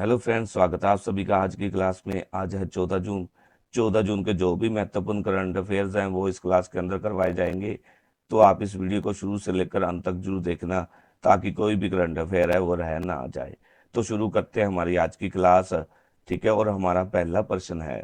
Hello friends, स्वागत है आप सभी का आज की क्लास में। आज है 14 जून। 14 जून के जो भी महत्वपूर्ण करंट अफेयर्स हैं वो इस क्लास के अंदर करवाए जाएंगे। तो आप इस वीडियो को शुरू से लेकर अंत तक जरूर देखना, ताकि कोई भी करंट अफेयर है वो रह ना जाए। तो शुरू करते हैं हमारी आज की क्लास। ठीक है, और हमारा पहला प्रश्न है,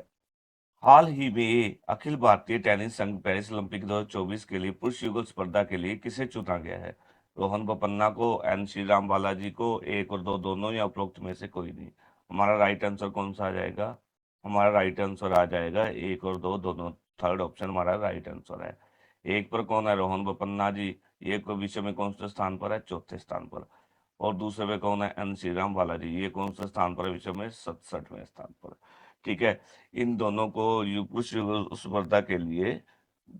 हाल ही में अखिल भारतीय टेनिस संघ पेरिस ओलंपिक 2024 के लिए पुरुष युगल स्पर्धा के लिए किसे चुना गया है? रोहन बोपन्ना को, एन श्री राम बालाजी को, एक और दो दोनों, या उपरोक्त में से कोई नहीं? हमारा राइट आंसर कौन सा आ जाएगा? हमारा राइट आंसर आ जाएगा एक और दो दोनों। थर्ड ऑप्शन हमारा राइट आंसर है। एक पर कौन है? रोहन बोपन्ना जी। ये को विश्व में कौन से स्थान पर है? चौथे स्थान पर। और दूसरे पे कौन है? एन श्री राम बालाजी। ये कौन से स्थान पर है विश्व में? 67वें स्थान पर। ठीक है, इन दोनों को पुरुष युगल स्पर्धा के लिए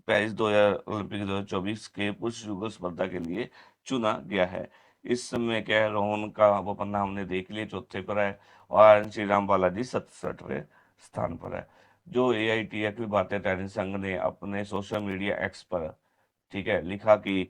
पेरिस 2000 ओलंपिक 2024 के पुरुष युगल स्पर्धा के लिए चुना गया है। इस समय क्या है, रोहन का वो पन्ना हमने देख लिया, चौथे पर है, और श्री राम बालाजी 67वें स्थान पर है। जो AIT अखिल भारतीय टेनिस संघ ने अपने सोशल मीडिया एक्स पर, ठीक है, लिखा कि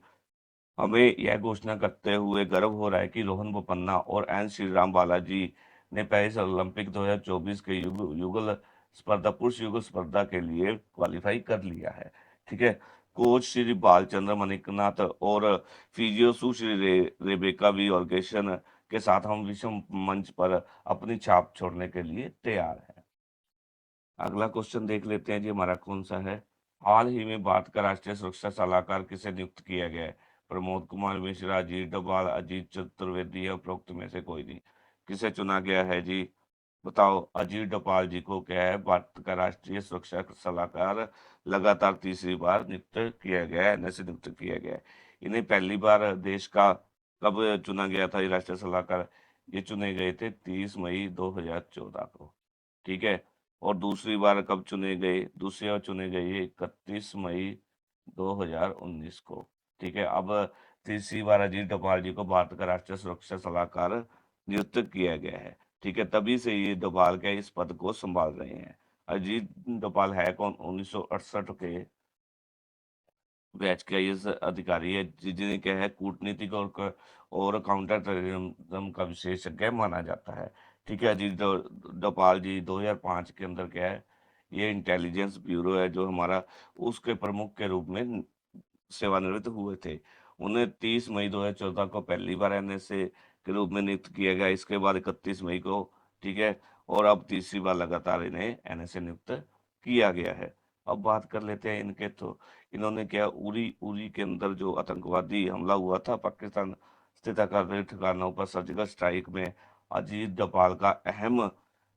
हमें यह घोषणा करते हुए गर्व हो रहा है कि रोहन बोपन्ना और एन श्री राम बालाजी ने पेरिस ओलंपिक 2024 के युगल स्पर्धा, पुरुष युगल स्पर्धा के लिए क्वालिफाई कर लिया है। ठीक है, कोच श्री बालचंद्र मणिकनाथ और फिजियो सुश्री रेबेका वी ऑर्गेशन के साथ हम विश्व मंच पर अपनी छाप छोड़ने के लिए तैयार हैं। अगला क्वेश्चन देख लेते हैं जी, हमारा कौन सा है। हाल ही में भारत का राष्ट्रीय सुरक्षा सलाहकार किसे नियुक्त किया गया है? प्रमोद कुमार मिश्रा, अजीत डोभाल, अजीत चतुर्वेदी या उपरोक्त में से कोई नहीं? किसे चुना गया है जी? बताओ। अजीत डोभाल जी को क्या है, भारत का राष्ट्रीय सुरक्षा सलाहकार लगातार तीसरी बार नियुक्त किया गया है, NSA नियुक्त किया गया है। इन्हें पहली बार देश का कब चुना गया था ये राष्ट्रीय सलाहकार? ये चुने गए थे 30 मई 2014 को। ठीक है, और दूसरी बार कब चुने गए? दूसरी बार चुने गए 31 मई 2019 को। ठीक है, अब तीसरी बार अजीत डोभाल जी को भारत का राष्ट्रीय सुरक्षा सलाहकार नियुक्त किया गया है। ठीक है, तभी से ये डोभाल के इस पद को संभाल रहे हैं। अजीत डोभाल है कौन? 1968 के बैच के आईएएस अधिकारी है, जिन्हें क्या है, कूटनीतिक और काउंटर टेररिज्म का विशेषज्ञ माना जाता है। ठीक है, अजीत डोभाल जी 2005 के अंदर क्या है, ये इंटेलिजेंस ब्यूरो है जो हमारा, उसके प्रमुख के रूप में सेवानिवृत्त हुए थे। उन्हें 30 मई 2014 को पहली बार NSA के रूप में नियुक्त किया गया, इसके बाद 31 मई को। ठीक है, और अब तीसरी बार लगातार इन्हें NSA नियुक्त किया गया है। अब बात कर लेते हैं इनके। तो इन्होंने क्या, उरी उरी के अंदर जो आतंकवादी हमला हुआ था पाकिस्तान स्थित आतंकी ठिकानों पर सर्जिकल स्ट्राइक में, अजीत डोभाल का अहम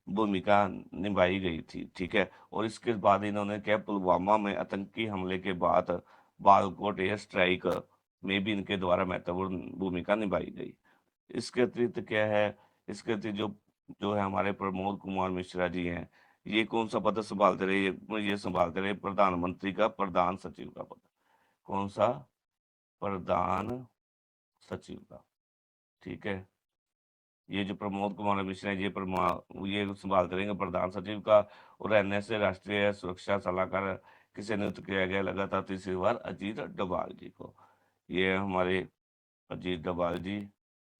भूमिका निभाई गई थी। ठीक है, और इसके बाद इन्होंने क्या, पुलवामा में आतंकी हमले के बाद बालाकोट एयर स्ट्राइक में भी इनके द्वारा महत्वपूर्ण भूमिका निभाई गई। इसके अतिरिक्त क्या है, इसके अतिरिक्त जो जो है हमारे प्रमोद कुमार मिश्रा जी हैं, ये कौन सा पद संभालते रहे? ये संभालते रहे प्रधानमंत्री का प्रधान सचिव का पद। कौन सा? प्रधान सचिव का। ठीक है, ये जो प्रमोद कुमार मिश्रा है, ये संभालते रहेंगे प्रधान सचिव का। और NSA राष्ट्रीय सुरक्षा सलाहकार किसे नियुक्त किया गया लगातार तीसरी बार? अजीत डोभाल जी को। ये हमारे अजीत डोभाल जी।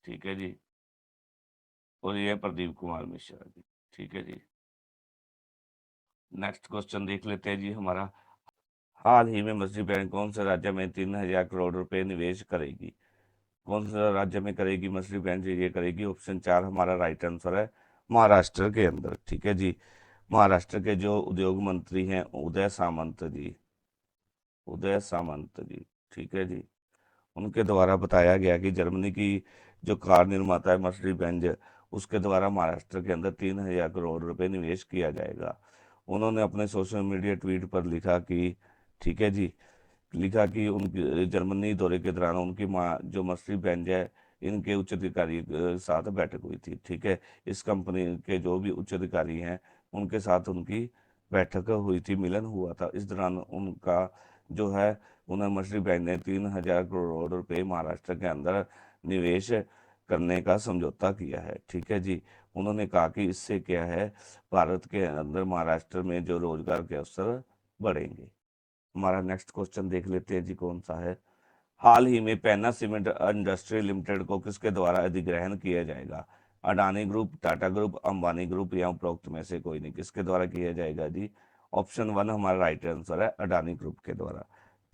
ठीक है जी, और ये प्रदीप कुमार मिश्रा जी। ठीक है जी, नेक्स्ट क्वेश्चन देख लेते हैं जी हमारा। हाल ही में मछली बैंक कौन से राज्य में 3000 करोड़ रुपए निवेश करेगी? कौन सा राज्य में करेगी मछली बैंक जी? ये करेगी, ऑप्शन 4 हमारा राइट आंसर है, महाराष्ट्र के अंदर। ठीक है जी, महाराष्ट्र के जो उद्योग मंत्री हैं, उदय सामंत जी। उदय सामंत जी। ठीक है जी, उनके द्वारा बताया गया कि जर्मनी की जो कार निर्माता है मर्सिडीज बेंज, उसके द्वारा महाराष्ट्र के अंदर 3000 करोड़ रुपए निवेश किया जाएगा। उन्होंने अपने सोशल मीडिया ट्वीट पर लिखा कि, ठीक है जी, लिखा कि उनकी जर्मनी दौरे के दौरान उनकी माँ जो मर्सिडीज बेंज है, इनके उच्च अधिकारी के साथ बैठक हुई थी। ठीक है, इस कंपनी के जो भी उच्च अधिकारी हैं उनके साथ उनकी बैठक हुई थी, मिलन हुआ था। इस दौरान उनका जो है, उन्हें मर्सिडीज बेंज ने 3000 करोड़ रुपए महाराष्ट्र के अंदर निवेश करने का समझौता किया है। ठीक है जी, उन्होंने कहा कि इससे क्या है, भारत के अंदर महाराष्ट्र में जो रोजगार के अवसर बढ़ेंगे। हमारा नेक्स्ट क्वेश्चन देख लेते हैं जी, कौन सा है। हाल ही में पैना सीमेंट इंडस्ट्री लिमिटेड को किसके द्वारा अधिग्रहण किया जाएगा? Adani group, Tata group, Ambani group या उपरोक्त में से कोई नहीं। किसके द्वारा किया जाएगा जी? ऑप्शन वन हमारा राइट आंसर है, अडानी ग्रुप के द्वारा।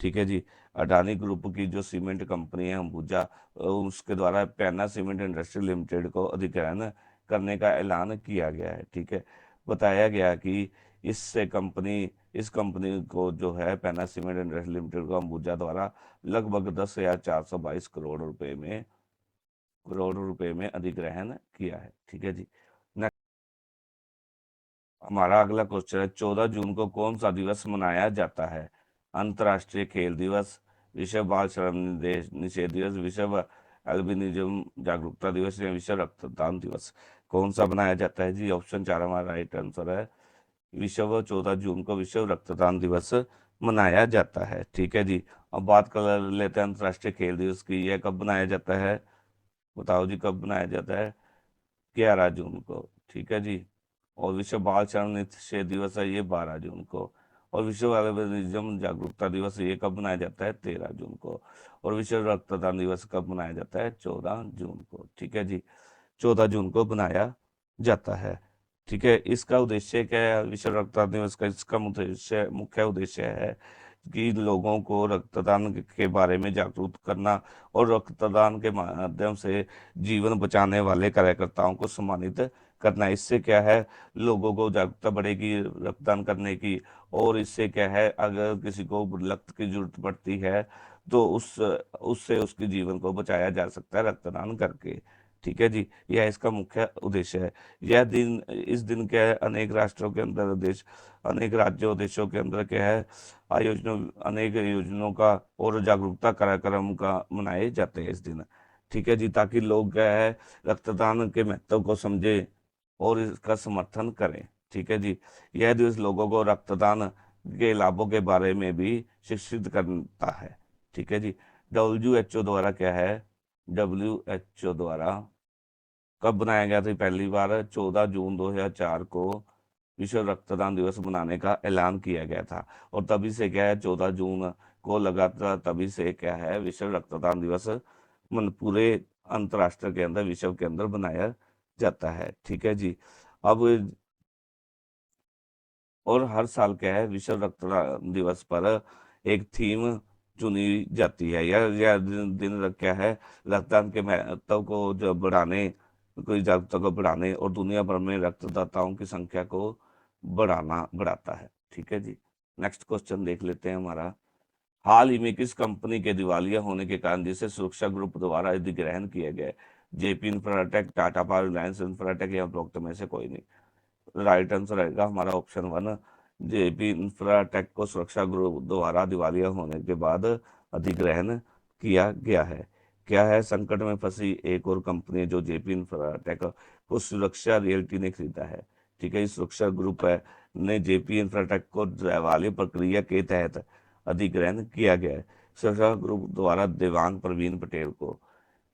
ठीक है जी। अडानी ग्रुप की जो सीमेंट कंपनी है अंबुजा, उसके द्वारा पैना सीमेंट इंडस्ट्री लिमिटेड को अधिग्रहण करने का ऐलान किया गया है। ठीक है। बताया गया कि इससे कंपनी इस कंपनी को जो है पैना सीमेंट इंडस्ट्री लिमिटेड को अंबुजा द्वारा लगभग 10,422 करोड़ रुपए में अधिग्रहण किया है। ठीक है जी। हमारा अगला क्वेश्चन है, 14 जून को कौन सा दिवस मनाया जाता है? अंतर्राष्ट्रीय खेल दिवस, विश्व बाल श्रम निषेध दिवस, विश्व एल्बिनिज्म जागरूकता दिवस या विश्व रक्तदान दिवस? कौन सा बनाया जाता है जी? ऑप्शन चार हमारा राइट आंसर है, विश्व 14 जून को विश्व रक्तदान दिवस मनाया जाता है। ठीक है जी। अब बात कर लेते हैं अंतर्राष्ट्रीय खेल दिवस की। यह कब बनाया जाता है? बताओ जी, कब बनाया जाता है? 11 जून को। ठीक है जी। और विश्व बाल श्रम निषेध दिवस है ये 12 जून को। और विश्व एल्बिनिज्म जागरूकता दिवस ये कब मनाया जाता है? 13 जून को। और विश्व रक्तदान दिवस कब मनाया जाता है? 14 जून को। ठीक है जी। 14 जून को बनाया जाता है। ठीक है। इसका उद्देश्य क्या है? विश्व रक्तदान दिवस का इसका मुख्य उद्देश्य है कि लोगों को रक्तदान के बारे में जागरूक करना और रक्तदान के माध्यम से जीवन बचाने वाले कार्यकर्ताओं को सम्मानित करना। इससे क्या है, लोगों को जागरूकता बढ़ेगी रक्तदान करने की। और इससे क्या है, अगर किसी को रक्त की जरूरत पड़ती है तो उससे उसके जीवन को बचाया जा सकता है रक्तदान करके। ठीक है जी। यह इसका मुख्य उद्देश्य है। यह दिन इस दिन क्या है, अनेक राष्ट्रों के अंदर देश अनेक राज्यों देशों के अंदर क्या है, आयोजनों अनेक योजनाओं का और जागरूकता कार्यक्रम का मनाए जाते हैं इस दिन। ठीक है जी। ताकि लोग क्या है, रक्तदान के महत्व को समझे और इसका समर्थन करें। ठीक है जी। यह दिवस लोगों को रक्तदान के लाभों के बारे में भी शिक्षित करता है। ठीक है जी। WHO द्वारा क्या है, WHO द्वारा कब बनाया गया था? पहली बार 14 जून 2004 को विश्व रक्तदान दिवस मनाने का ऐलान किया गया था। और तभी से क्या है, 14 जून को लगातार तभी से क्या है, विश्व रक्तदान दिवस मन पूरे अंतर्राष्ट्र के अंदर विश्व के अंदर बनाया जाता है। ठीक है जी। अब और हर साल क्या है, विश्व रक्तदान दिवस पर एक थीम चुनी जाती है। यह दिन क्या है, रक्तदान के महत्व को जो कोई जागरूकता को बढ़ाने और दुनिया भर में रक्तदाताओं की संख्या को बढ़ाता है। ठीक है जी। नेक्स्ट क्वेश्चन देख लेते हैं हमारा। हाल ही में किस कंपनी के दिवालिया होने के कारण जिसे सुरक्षा ग्रुप द्वारा अधिग्रहण किया गया? JP Infratech, Tata power, Reliance Infratech या उपरोक्त में से कोई नहीं। राइट आंसर रहेगा हमारा ऑप्शन वन, जेपी इंफ्राटेक को सुरक्षा ग्रुप द्वारा दिवालिया होने के बाद अधिग्रहण किया गया है। क्या है, संकट में फंसी एक और कंपनी जो जेपी इंफ्राटेक को सुरक्षा रियल्टी ने खरीदा है। ठीक है। इस सुरक्षा ग्रुप है ने जेपी इंफ्राटेक को दिवालिया प्रक्रिया के तहत अधिग्रहण किया गया है। सुरक्षा ग्रुप द्वारा देवांग प्रवीण पटेल को,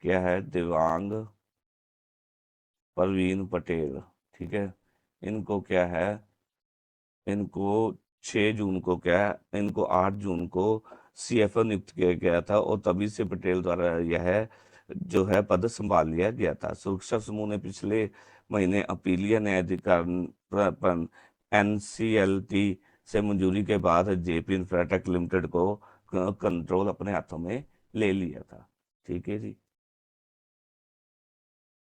क्या है, देवांग प्रवीण पटेल, ठीक है, इनको क्या है, इनको 6 जून को क्या है, इनको 8 जून को CFO नियुक्त किया गया था और तभी से पटेल द्वारा यह जो है पद संभाल लिया गया था। सुरक्षा समूह ने पिछले महीने अपीलीय न्यायाधिकार NCLT से मंजूरी के बाद जेपी इंफ्राटेक लिमिटेड को कंट्रोल अपने हाथों में ले लिया था। ठीक है जी।